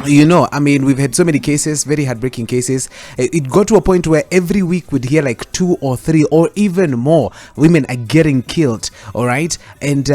I mean, we've had so many cases, very heartbreaking cases. It got to a point where every week we'd hear like 2 or 3 or even more women are getting killed, all right? And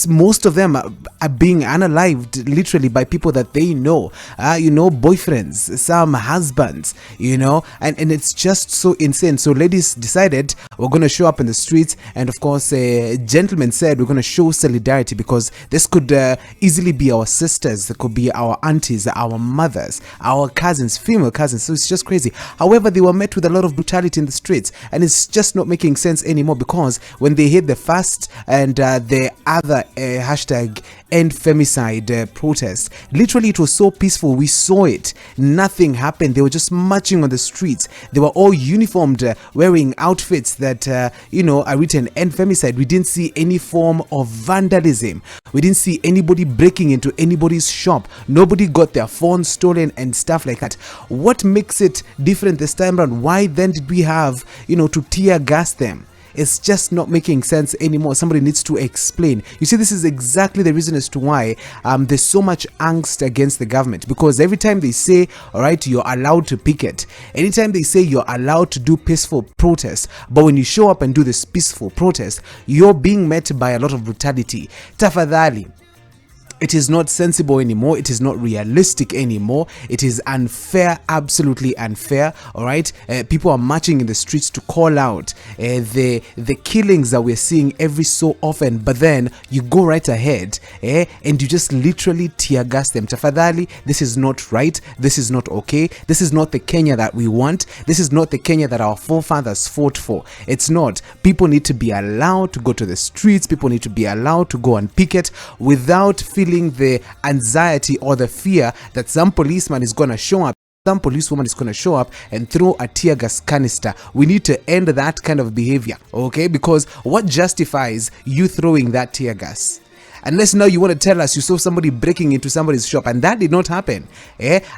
most of them are being unalived literally by people that they know, boyfriends, some husbands, and it's just so insane. So ladies decided we're going to show up in the streets, and of course, gentlemen said we're going to show solidarity because this could easily be our sisters, it could be our aunties, our mothers, our cousins, female cousins. So it's just crazy. However, they were met with a lot of brutality in the streets, and it's just not making sense anymore, because when they hit the first and the other hashtag End Femicide protest, literally it was so peaceful. We saw it, nothing happened. They were just marching on the streets. They were all uniformed, wearing outfits that are written End Femicide. We didn't see any form of vandalism. We didn't see anybody breaking into anybody's shop. Nobody got their phones stolen and stuff like that. What makes it different this time around? Why then did we have to tear gas them? It's just not making sense anymore. Somebody needs to explain. You see, this is exactly the reason as to why there's so much angst against the government, because every time they say, all right, you're allowed to picket, anytime they say you're allowed to do peaceful protests, but when you show up and do this peaceful protest, you're being met by a lot of brutality. Tafadhali, it is not sensible anymore. It is not realistic anymore. It is unfair, absolutely unfair. All right, people are marching in the streets to call out the killings that we're seeing every so often, but then you go right ahead and you just literally tear gas them. Tafadhali, this is not right. This is not okay. This is not the Kenya that we want. This is not the Kenya that our forefathers fought for. It's not. People need to be allowed to go to the streets. People need to be allowed to go and picket without feeling the anxiety or the fear that some policeman is going to show up, some policewoman is going to show up and throw a tear gas canister. We need to end that kind of behavior, okay? Because what justifies you throwing that tear gas? Unless now you want to tell us you saw somebody breaking into somebody's shop, and that did not happen.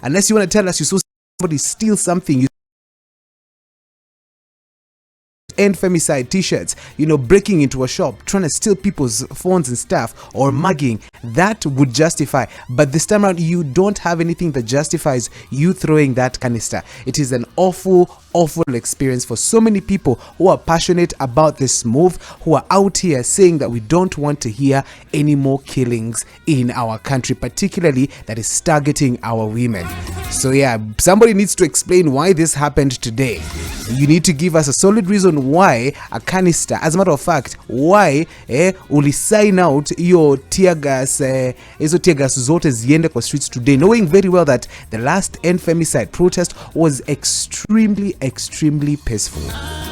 Unless you want to tell us you saw somebody steal something, End Femicide t-shirts, breaking into a shop, trying to steal people's phones and stuff, or mugging, that would justify. But this time around, you don't have anything that justifies you throwing that canister. It is an awful experience for so many people who are passionate about this move, who are out here saying that we don't want to hear any more killings in our country, particularly that is targeting our women. So yeah, somebody needs to explain why this happened today. You need to give us a solid reason why a canister, as a matter of fact, why uli sign out your tear gas, hizo tear gas zote ziende kwa streets today, knowing very well that the last End Femicide protest was extremely peaceful.